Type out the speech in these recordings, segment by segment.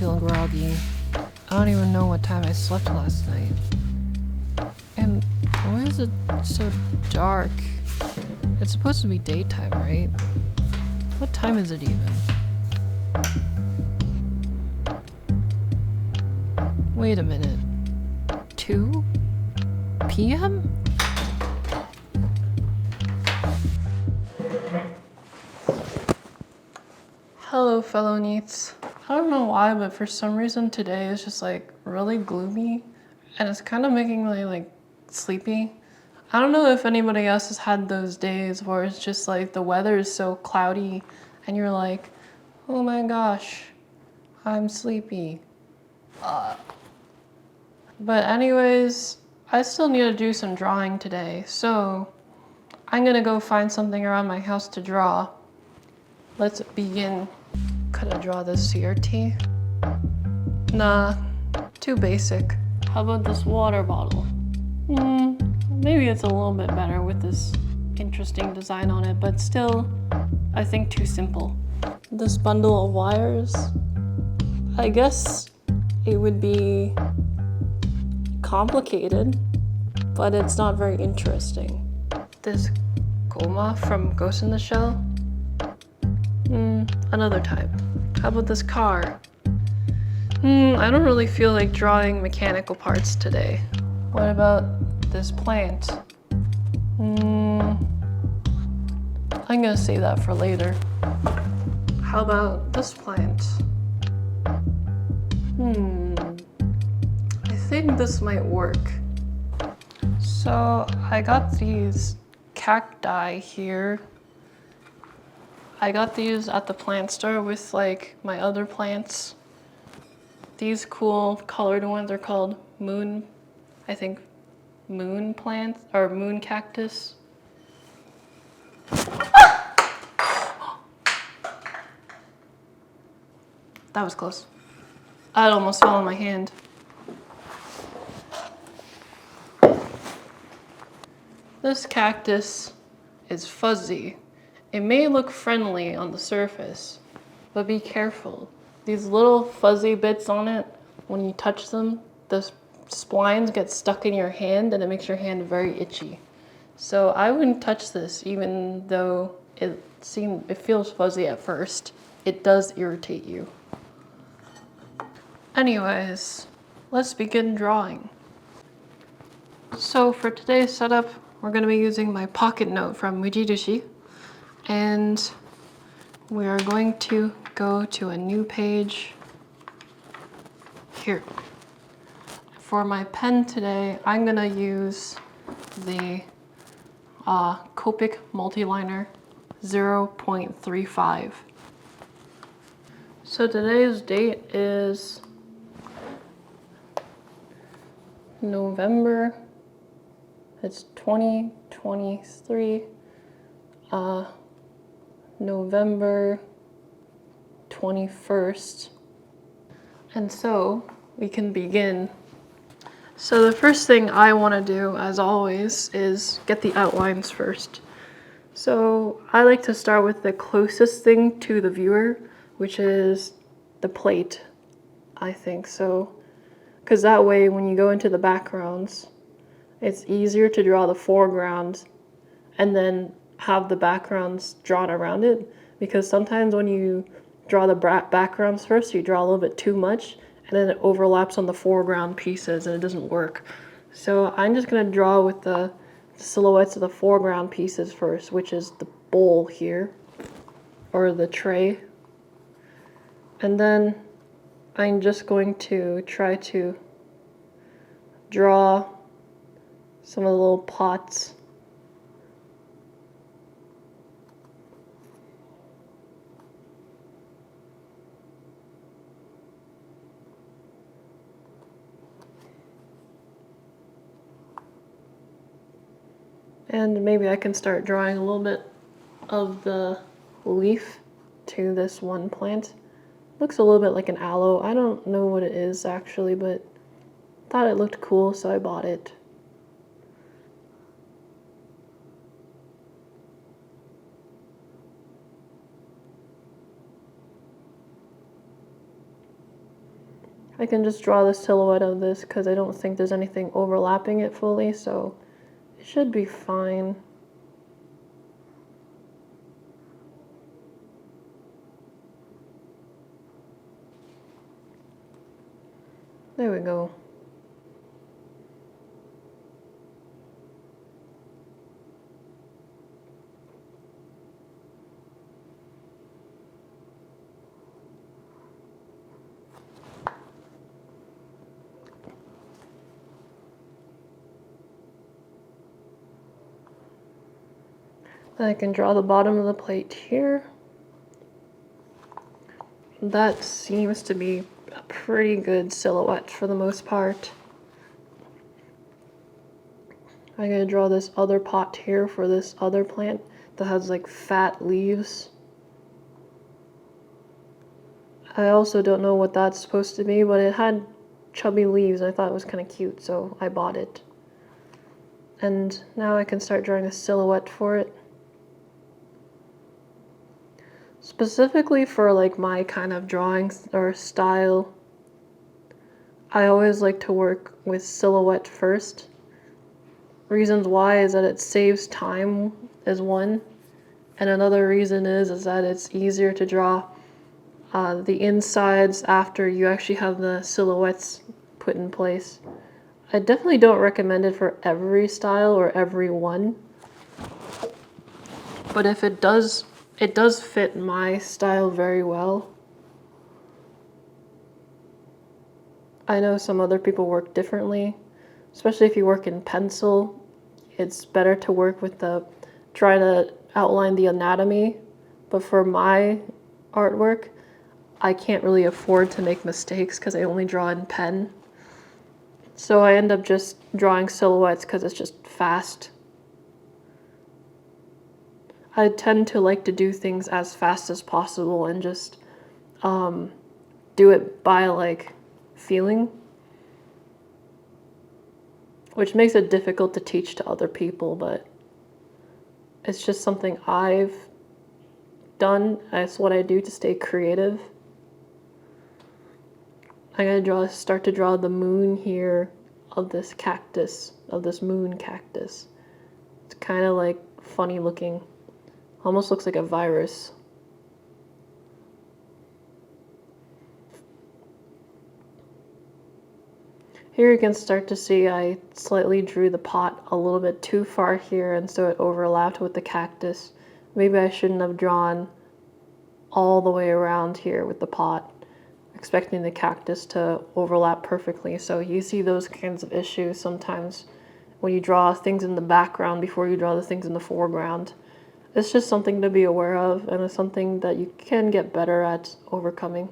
feel groggy. I don't even know what time I slept last night. And why is it so dark? It's supposed to be daytime, right? What time is it even? Wait a minute. 2 p.m.? Hello, fellow neats. I don't know why, but for some reason today is just like really gloomy and it's kind of making me like sleepy. I don't know if anybody else has had those days where it's just like the weather is so cloudy and you're like, oh my gosh, I'm sleepy. But anyways, I still need to do some drawing today, so I'm gonna go find something around my house to draw. Let's begin. Could I draw this CRT? Nah, too basic. How about this water bottle? Maybe it's a little bit better with this interesting design on it, but still, I think too simple. This bundle of wires, I guess it would be complicated, but it's not very interesting. This Goma from Ghost in the Shell? Another type. How about this car? I don't really feel like drawing mechanical parts today. What about this plant? I'm gonna save that for later. How about this plant? I think this might work. So I got these cacti here. I got these at the plant store with like my other plants. These cool colored ones are called moon plants or moon cactus. That was close. That almost fell on my hand. This cactus is fuzzy. It may look friendly on the surface, but be careful. These little fuzzy bits on it, when you touch them, the splines get stuck in your hand and it makes your hand very itchy. So I wouldn't touch this even though it feels fuzzy at first. It does irritate you. Anyways, let's begin drawing. So for today's setup, we're going to be using my pocket note from Mujidushi, and we are going to go to a new page here. For my pen today, I'm going to use the Copic Multiliner 0.35. So today's date is November, it's 2023, November 21st. And so we can begin. So the first thing I want to do, as always, is get the outlines first. So I like to start with the closest thing to the viewer, which is the plate, I think. So, because that way when you go into the backgrounds, it's easier to draw the foreground and then have the backgrounds drawn around it, because sometimes when you draw the backgrounds first, you draw a little bit too much and then it overlaps on the foreground pieces and it doesn't work. So I'm just going to draw with the silhouettes of the foreground pieces first, which is the bowl here, or the tray. And then I'm just going to try to draw some of the little pots. And maybe I can start drawing a little bit of the leaf to this one plant. Looks a little bit like an aloe. I don't know what it is actually, but thought it looked cool, so I bought it. I can just draw the silhouette of this because I don't think there's anything overlapping it fully, so it should be fine. There we go. Then I can draw the bottom of the plate here. That seems to be a pretty good silhouette for the most part. I'm gonna draw this other pot here for this other plant that has like fat leaves. I also don't know what that's supposed to be, but it had chubby leaves. I thought it was kind of cute, so I bought it. And now I can start drawing a silhouette for it. Specifically for like my kind of drawing or style, I always like to work with silhouette first. Reasons why is that it saves time is one, and another reason is that it's easier to draw the insides after you actually have the silhouettes put in place. I definitely don't recommend it for every style or every one, but if it does fit my style very well. I know some other people work differently, especially if you work in pencil. It's better to work with try to outline the anatomy, but for my artwork, I can't really afford to make mistakes because I only draw in pen. So I end up just drawing silhouettes because it's just fast. I tend to like to do things as fast as possible and just do it by like feeling, which makes it difficult to teach to other people, but it's just something I've done. It's what I do to stay creative. I'm gonna start to draw the moon here of this cactus, of this moon cactus. It's kind of like funny looking. Almost looks like a virus. Here you can start to see I slightly drew the pot a little bit too far here, and so it overlapped with the cactus. Maybe I shouldn't have drawn all the way around here with the pot, expecting the cactus to overlap perfectly. So you see those kinds of issues sometimes when you draw things in the background before you draw the things in the foreground. It's just something to be aware of, and it's something that you can get better at overcoming.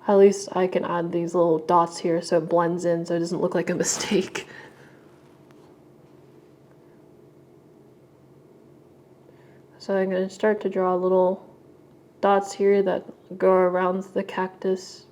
At least I can add these little dots here so it blends in so it doesn't look like a mistake. So I'm going to start to draw little dots here that go around the cactus.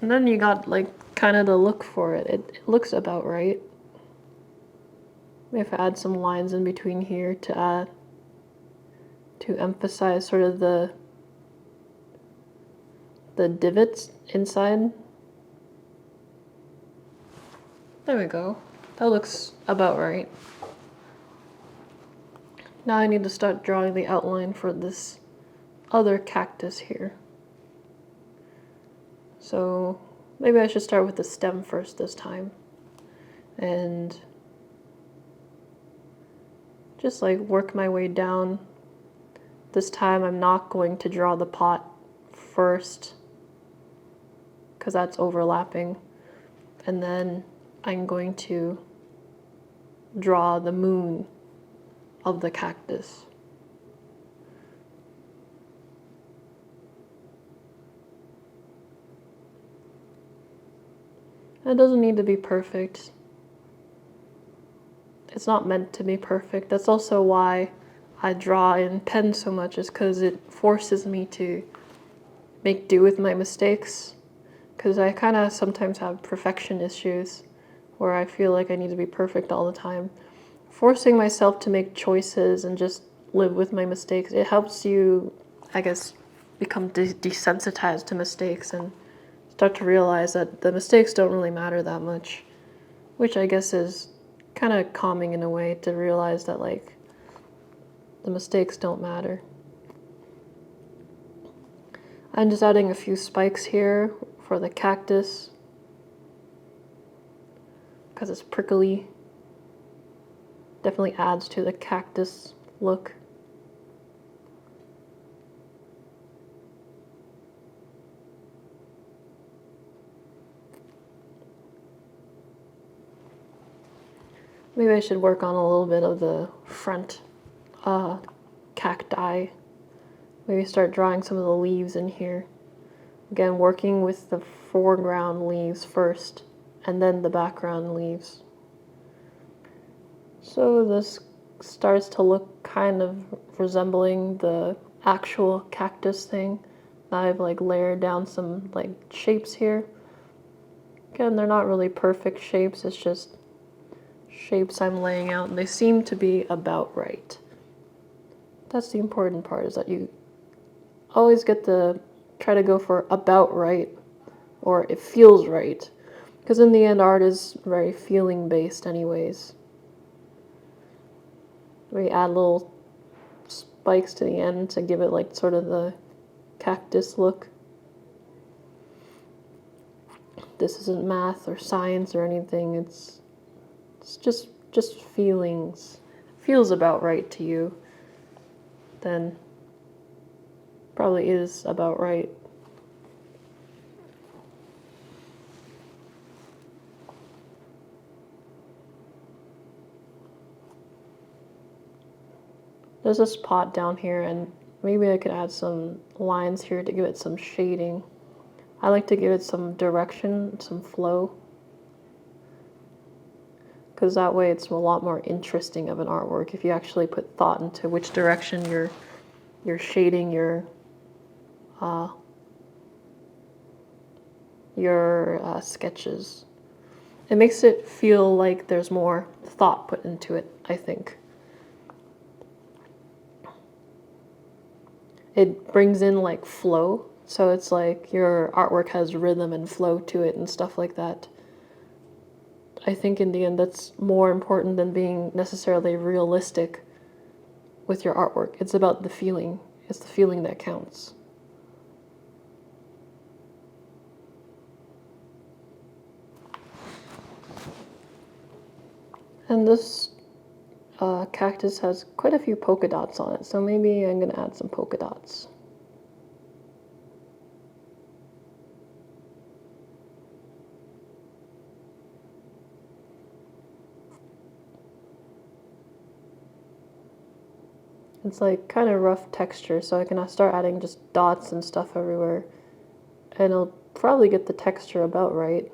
And then you got like kind of the look for it. It looks about right. We have to add some lines in between here to emphasize sort of the divots inside. There we go. That looks about right. Now I need to start drawing the outline for this other cactus here. So maybe I should start with the stem first this time. And just like work my way down. This time I'm not going to draw the pot first because that's overlapping. And then I'm going to draw the moon of the cactus. It doesn't need to be perfect. It's not meant to be perfect. That's also why I draw in pen so much, is because it forces me to make do with my mistakes, because I kind of sometimes have perfection issues where I feel like I need to be perfect all the time. Forcing myself to make choices and just live with my mistakes, it helps you, I guess, become desensitized to mistakes and start to realize that the mistakes don't really matter that much, which I guess is kind of calming in a way to realize that, like, the mistakes don't matter. I'm just adding a few spikes here for the cactus because it's prickly. Definitely adds to the cactus look. Maybe I should work on a little bit of the front cacti. Maybe start drawing some of the leaves in here. Again, working with the foreground leaves first, and then the background leaves. So this starts to look kind of resembling the actual cactus thing. Now I've like layered down some like shapes here. Again, they're not really perfect shapes, it's just shapes I'm laying out, and they seem to be about right. That's the important part, is that you always get to try to go for about right, or it feels right. Because in the end, art is very feeling based anyways. We add little spikes to the end to give it like sort of the cactus look. This isn't math or science or anything, it's just feelings. It feels about right to you, then probably is about right. There's this pot down here, and maybe I could add some lines here to give it some shading. I like to give it some direction, some flow, because that way it's a lot more interesting of an artwork if you actually put thought into which direction you're shading your sketches. It makes it feel like there's more thought put into it, I think. It brings in like flow, so it's like your artwork has rhythm and flow to it and stuff like that. I think in the end that's more important than being necessarily realistic with your artwork. It's about the feeling. It's the feeling that counts. And this cactus has quite a few polka dots on it, so maybe I'm going to add some polka dots. It's like kind of rough texture, so I can start adding just dots and stuff everywhere, and it'll probably get the texture about right.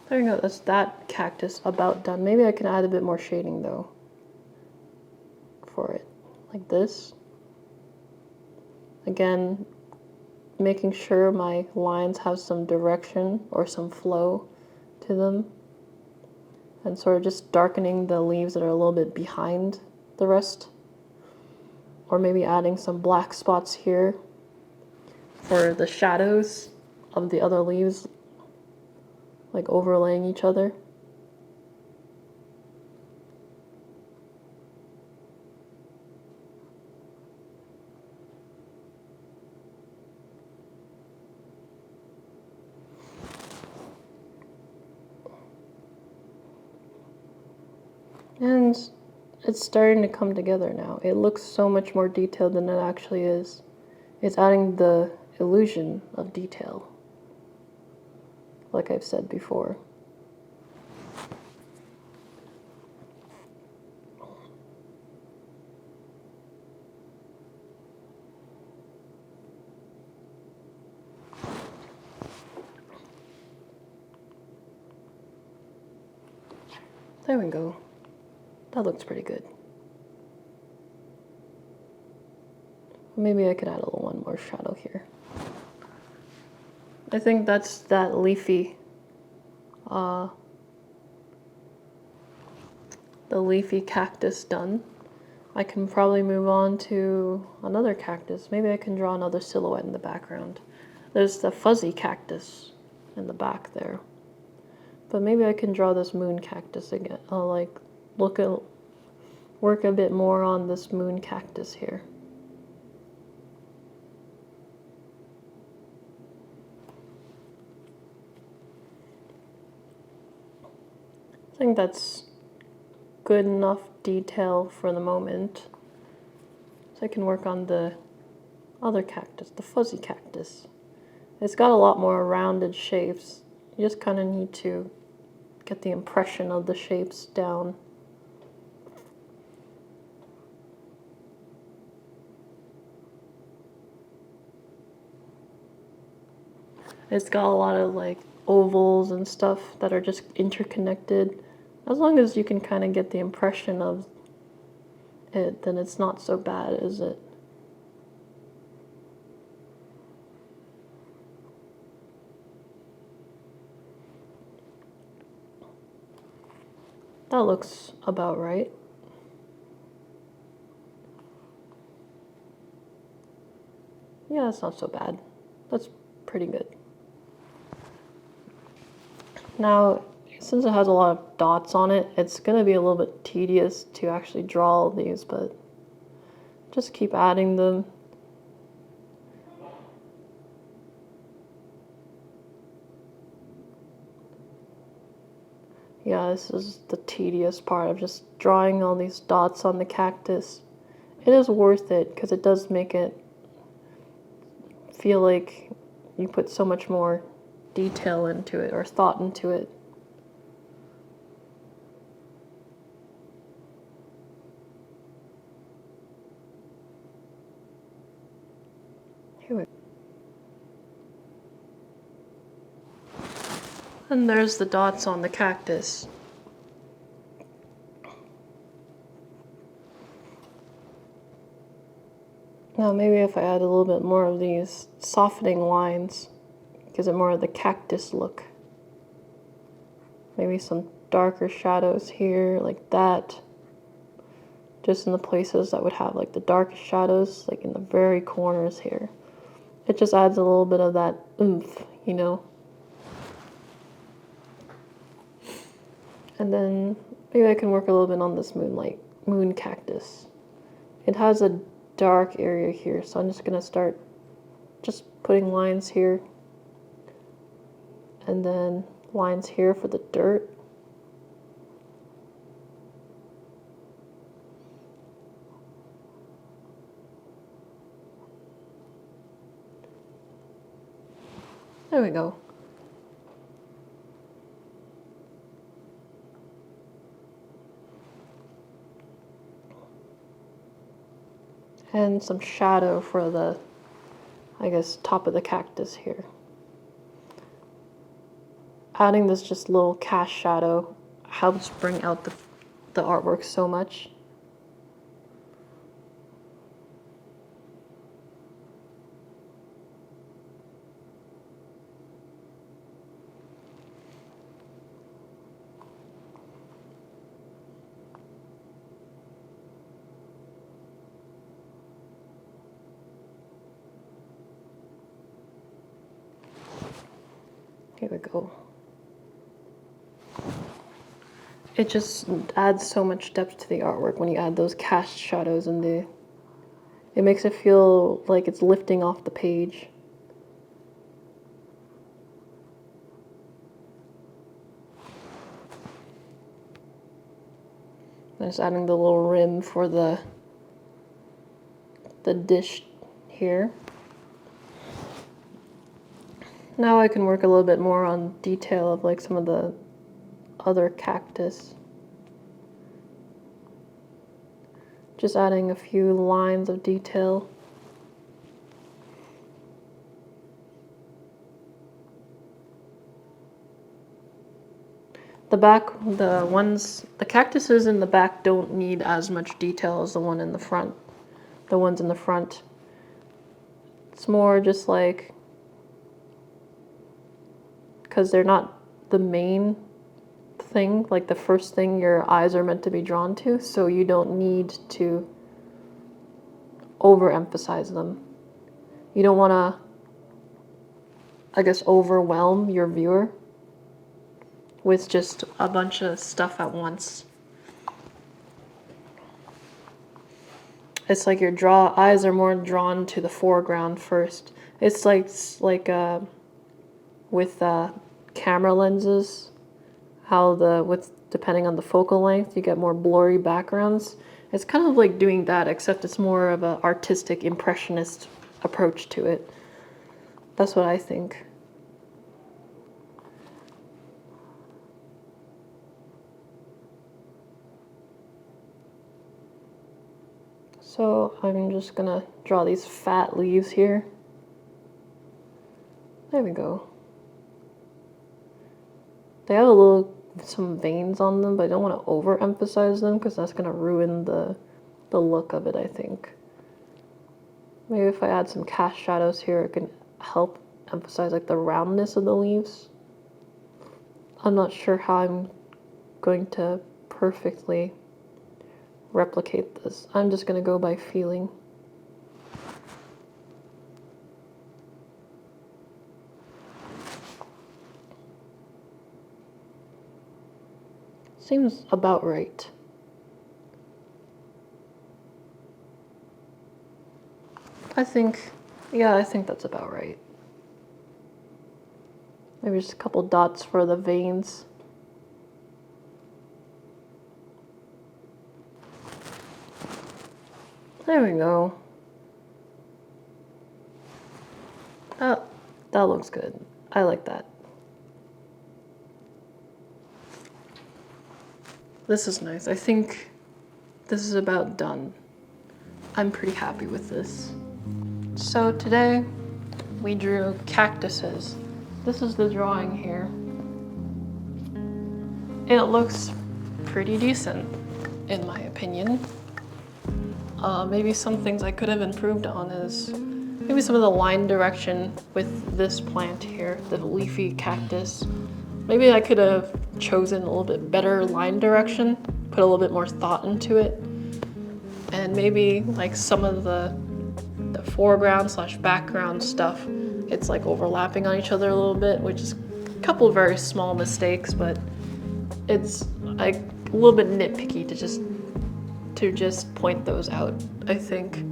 There you go, that's that cactus about done. Maybe I can add a bit more shading though for it, like this. Again, making sure my lines have some direction or some flow to them, and sort of just darkening the leaves that are a little bit behind the rest, or maybe adding some black spots here for the shadows of the other leaves, like overlaying each other. And it's starting to come together now. It looks so much more detailed than it actually is. It's adding the illusion of detail, like I've said before. There we go. That looks pretty good. Maybe I could add one more shadow here. I think that's that leafy, the leafy cactus done. I can probably move on to another cactus. Maybe I can draw another silhouette in the background. There's the fuzzy cactus in the back there. But maybe I can draw this moon cactus again. I'll like work a bit more on this moon cactus here. I think that's good enough detail for the moment. So I can work on the other cactus, the fuzzy cactus. It's got a lot more rounded shapes. You just kind of need to get the impression of the shapes down. It's got a lot of like ovals and stuff that are just interconnected. As long as you can kind of get the impression of it, then it's not so bad, is it? That looks about right. Yeah, that's not so bad. That's pretty good. Now, since it has a lot of dots on it, it's going to be a little bit tedious to actually draw all of these, but just keep adding them. Yeah, this is the tedious part of just drawing all these dots on the cactus. It is worth it because it does make it feel like you put so much more detail into it or thought into it. Here we go. And there's the dots on the cactus. Now maybe if I add a little bit more of these softening lines, gives it more of the cactus look. Maybe some darker shadows here, like that. Just in the places that would have like the darkest shadows, like in the very corners here. It just adds a little bit of that oomph, you know? And then maybe I can work a little bit on this moon cactus. It has a dark area here, so I'm just gonna start just putting lines here and then lines here for the dirt. There we go. And some shadow for the, I guess, top of the cactus here. Adding this just little cast shadow helps bring out the artwork so much. Here we go. It just adds so much depth to the artwork when you add those cast shadows in there. It makes it feel like it's lifting off the page. I'm just adding the little rim for the dish here. Now I can work a little bit more on detail of like some of the other cactus. Just adding a few lines of detail. The cactuses in the back don't need as much detail as the one in the front. The ones in the front, it's more just like, because they're not the main thing, like the first thing your eyes are meant to be drawn to, so you don't need to overemphasize them. You don't want to, I guess, overwhelm your viewer with just a bunch of stuff at once. It's like your eyes are more drawn to the foreground first. It's like with camera lenses, how depending on the focal length, you get more blurry backgrounds. It's kind of like doing that, except it's more of an artistic, impressionist approach to it. That's what I think. So I'm just gonna draw these fat leaves here. There we go. They have some veins on them, but I don't want to overemphasize them because that's gonna ruin the look of it, I think. Maybe if I add some cast shadows here, it can help emphasize like the roundness of the leaves. I'm not sure how I'm going to perfectly replicate this. I'm just going to go by feeling. Seems about right. I think that's about right. Maybe just a couple dots for the veins. There we go. That looks good. I like that. This is nice. I think this is about done. I'm pretty happy with this. So today we drew cactuses. This is the drawing here. It looks pretty decent, in my opinion. Maybe some things I could have improved on is maybe some of the line direction with this plant here, the leafy cactus. Maybe I could have chosen a little bit better line direction, put a little bit more thought into it. And maybe like some of the foreground / background stuff, it's like overlapping on each other a little bit, which is a couple of very small mistakes, but it's like a little bit nitpicky to just point those out, I think.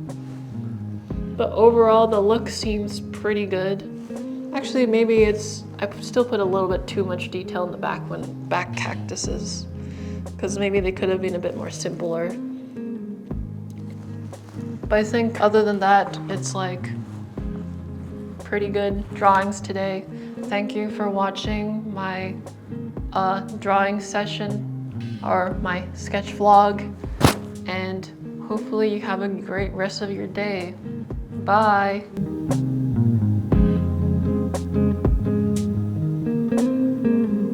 But overall, the look seems pretty good. Actually, maybe I still put a little bit too much detail in the back cactuses, because maybe they could have been a bit more simpler. But I think other than that, it's like pretty good drawings today. Thank you for watching my drawing session or my sketch vlog, and hopefully you have a great rest of your day. Bye.